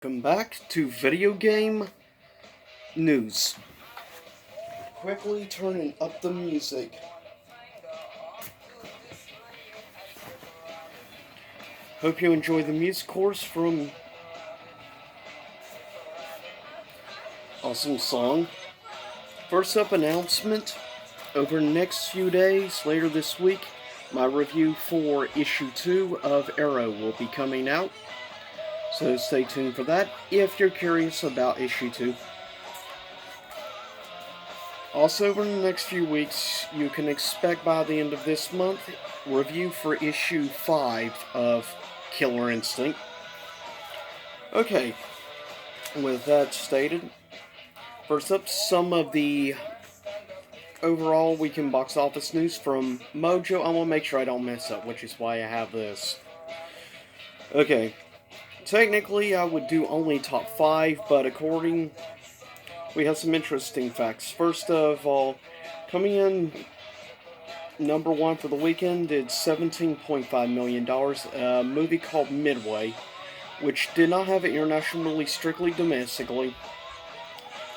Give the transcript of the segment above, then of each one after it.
Welcome back to video game news. Quickly turning up the music. Hope you enjoy the music course from Awesome Song. First up, announcement. Over the next few days, later this week, my review for issue 2 of Arrow will be coming out. So stay tuned for that if you're curious about issue 2. Also, over the next few weeks, you can expect by the end of this month, review for issue 5 of Killer Instinct. Okay, with that stated, first up, some of the overall weekend box office news from Mojo. I want to make sure I don't mess up, which is why I have this. Okay, technically I would do only top 5, but we have some interesting facts. First of all, coming in number 1 for the weekend did $17.5 million, a movie called Midway, which did not have an international release, strictly domestically.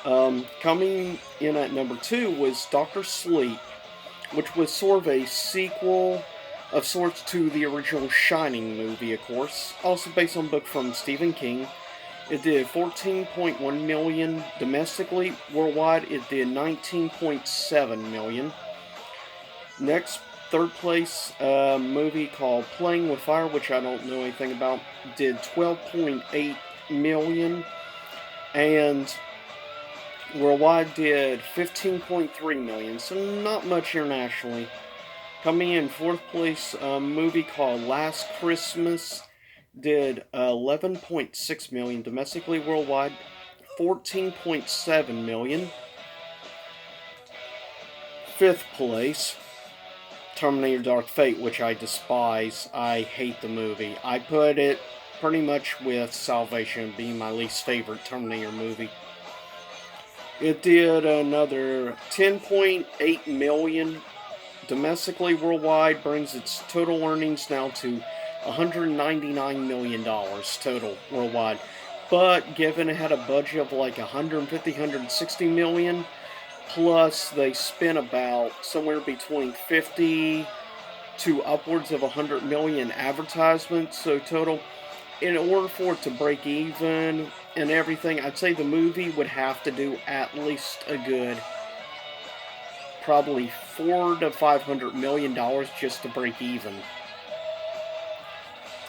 Coming in at number 2 was Dr. Sleep, which was sort of a sequel of sorts to the original Shining movie, of course, also based on a book from Stephen King. It did 14.1 million domestically. Worldwide, it did 19.7 million. Next, third place, a movie called Playing with Fire, which I don't know anything about, did 12.8 million. And worldwide did 15.3 million, so not much internationally. Coming in fourth place, a movie called Last Christmas did 11.6 million domestically. Worldwide, 14.7 million. Fifth place, Terminator Dark Fate, which I despise. I hate the movie. I put it pretty much with Salvation being my least favorite Terminator movie. It did another 10.8 million domestically. Worldwide, brings its total earnings now to $199 million total worldwide. But given it had a budget of like 150, 160 million, plus they spent about somewhere between 50 to upwards of 100 million advertisements, so total, in order for it to break even and everything, I'd say the movie would have to do at least a good probably $400 to $500 million just to break even.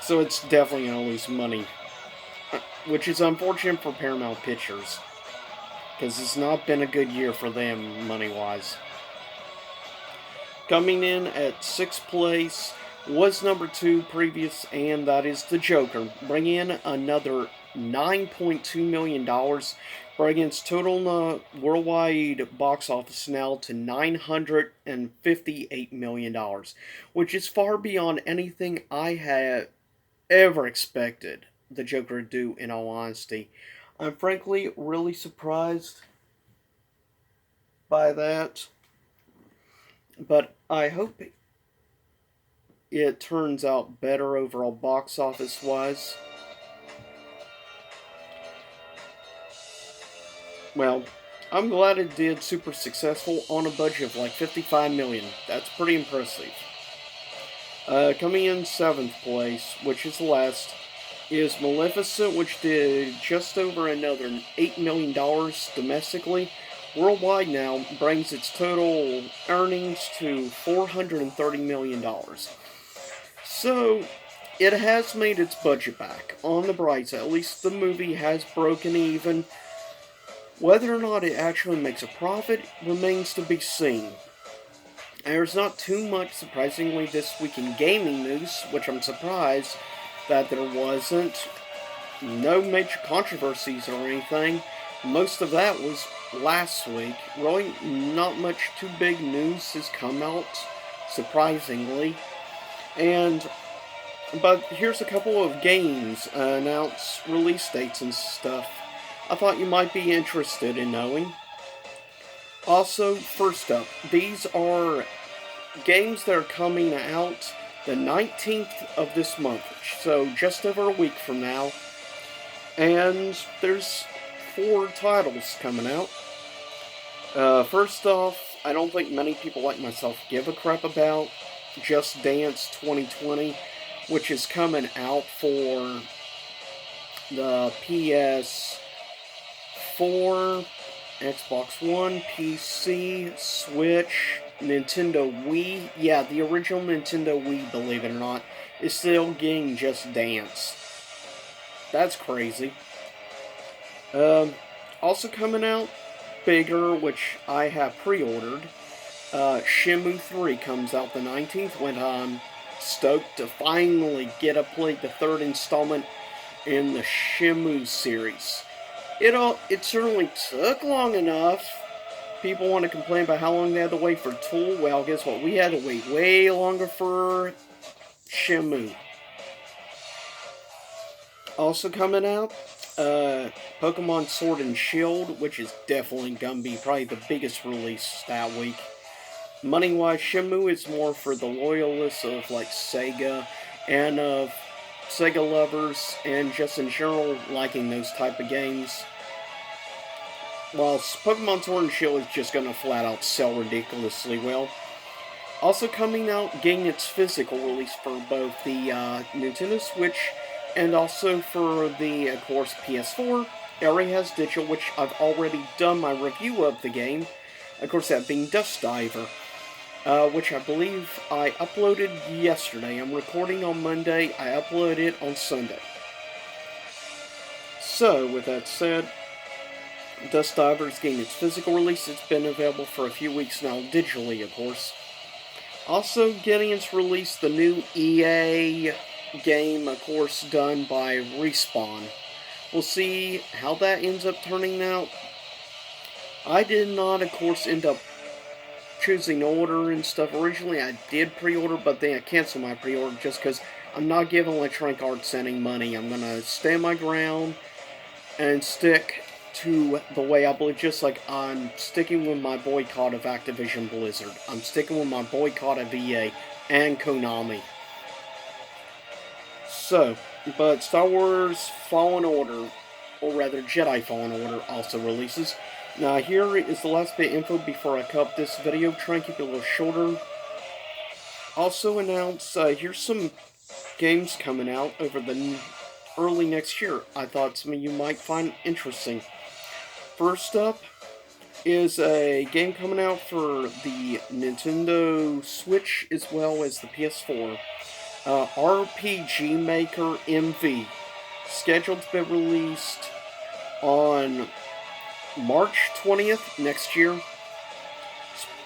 So it's definitely going to lose money, which is unfortunate for Paramount Pictures, because it's not been a good year for them money-wise. Coming in at 6th place was number 2 previous, and that is The Joker, bringing in another $9.2 million, bringing its total worldwide box office now to $958 million, which is far beyond anything I had ever expected The Joker to do, in all honesty. I'm frankly really surprised by that, but I hope it turns out better overall box office wise. Well, I'm glad it did super successful on a budget of like 55 million. That's pretty impressive. Coming in 7th place, which is the last, is Maleficent, which did just over another $8 million domestically. Worldwide now brings its total earnings to $430 million. So, it has made its budget back. On the bright side, at least the movie has broken even. Whether or not it actually makes a profit remains to be seen. There's not too much, surprisingly, this week in gaming news, which I'm surprised that there wasn't. No major controversies or anything. Most of that was last week. Really, not much too big news has come out, surprisingly. But here's a couple of games announced release dates and stuff I thought you might be interested in knowing. Also, first up, these are games that are coming out the 19th of this month, so just over a week from now. And there's 4 titles coming out. First off, I don't think many people like myself give a crap about Just Dance 2020, which is coming out for the PS4, Xbox One, PC, Switch, Nintendo Wii. Yeah, the original Nintendo Wii, believe it or not, is still getting Just Dance. That's crazy. Also coming out, bigger, which I have pre-ordered, Shenmue 3 comes out the 19th, when I'm stoked to finally get to play the 3rd installment in the Shenmue series. It certainly took long enough. People want to complain about how long they had to wait for Tool. Well, guess what? We had to wait way longer for Shenmue. Also coming out, Pokemon Sword and Shield, which is definitely going to be probably the biggest release that week. Money-wise, Shenmue is more for the loyalists of like Sega and of Sega lovers and just in general liking those type of games. While Pokemon Sword and Shield is just going to flat out sell ridiculously well. Also coming out, getting its physical release for both the Nintendo Switch and also for the, of course, PS4. It already has digital, which I've already done my review of the game. Of course, that being Dust Diver, which I believe I uploaded yesterday. I'm recording on Monday. I uploaded it on Sunday. So, with that said, Dust Diver is getting its physical release. It's been available for a few weeks now, digitally, of course. Also getting its release, the new EA game, of course, done by Respawn. We'll see how that ends up turning out. I did not, of course, end up choosing order and stuff. Originally, I did pre-order, but then I canceled my pre-order just because I'm not giving Electronic Arts any money. I'm going to stand my ground and stick to the way I believe, just like I'm sticking with my boycott of Activision Blizzard. I'm sticking with my boycott of EA and Konami. So, but Star Wars Fallen Order, or rather Jedi Fallen Order, also releases. Now here is the last bit of info before I cut up this video, trying to keep it a little shorter. Also announced, here's some games coming out over the early next year I thought some of you might find interesting. First up is a game coming out for the Nintendo Switch as well as the PS4. RPG Maker MV, scheduled to be released on March 20th next year.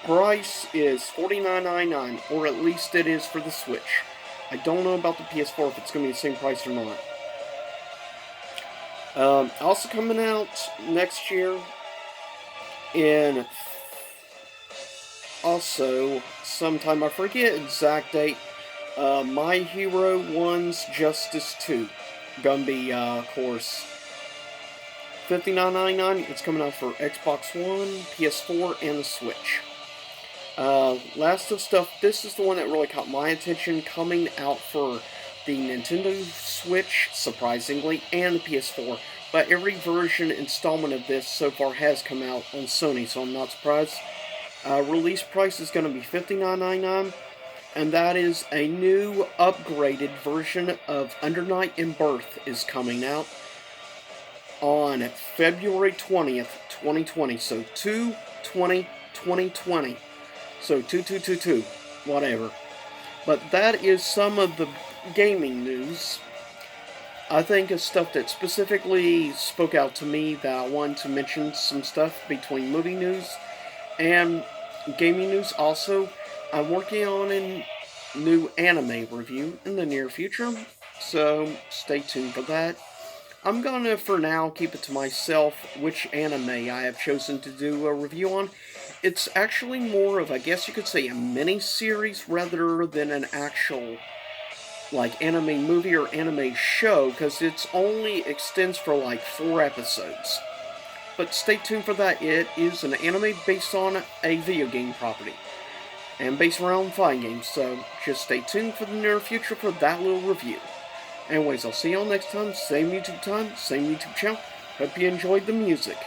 Price is $49.99, or at least it is for the Switch. I don't know about the PS4 if it's going to be the same price or not. Also coming out next year, in also sometime, I forget exact date, My Hero 1's Justice 2. Gonna be, of course, $59.99. It's coming out for Xbox One, PS4, and the Switch. Last of stuff, this is the one that really caught my attention, coming out for the Nintendo Switch, surprisingly, and the PS4. But every version installment of this so far has come out on Sony, so I'm not surprised. Release price is going to be $59.99, and that is a new, upgraded version of Under Night In-Birth is coming out on February 20th, 2020. So 2/20/2020. So 2222, whatever. But that is some of the gaming news. I think of stuff that specifically spoke out to me that I wanted to mention some stuff between movie news and gaming news. Also, I'm working on a new anime review in the near future, so stay tuned for that. I'm gonna, for now, keep it to myself which anime I have chosen to do a review on. It's actually more of, I guess you could say, a mini-series rather than an actual, like, anime movie or anime show, because it's only extends for, like, 4 episodes. But stay tuned for that. It is an anime based on a video game property, and based around fighting games, so just stay tuned for the near future for that little review. Anyways, I'll see y'all next time. Same YouTube channel. Hope you enjoyed the music.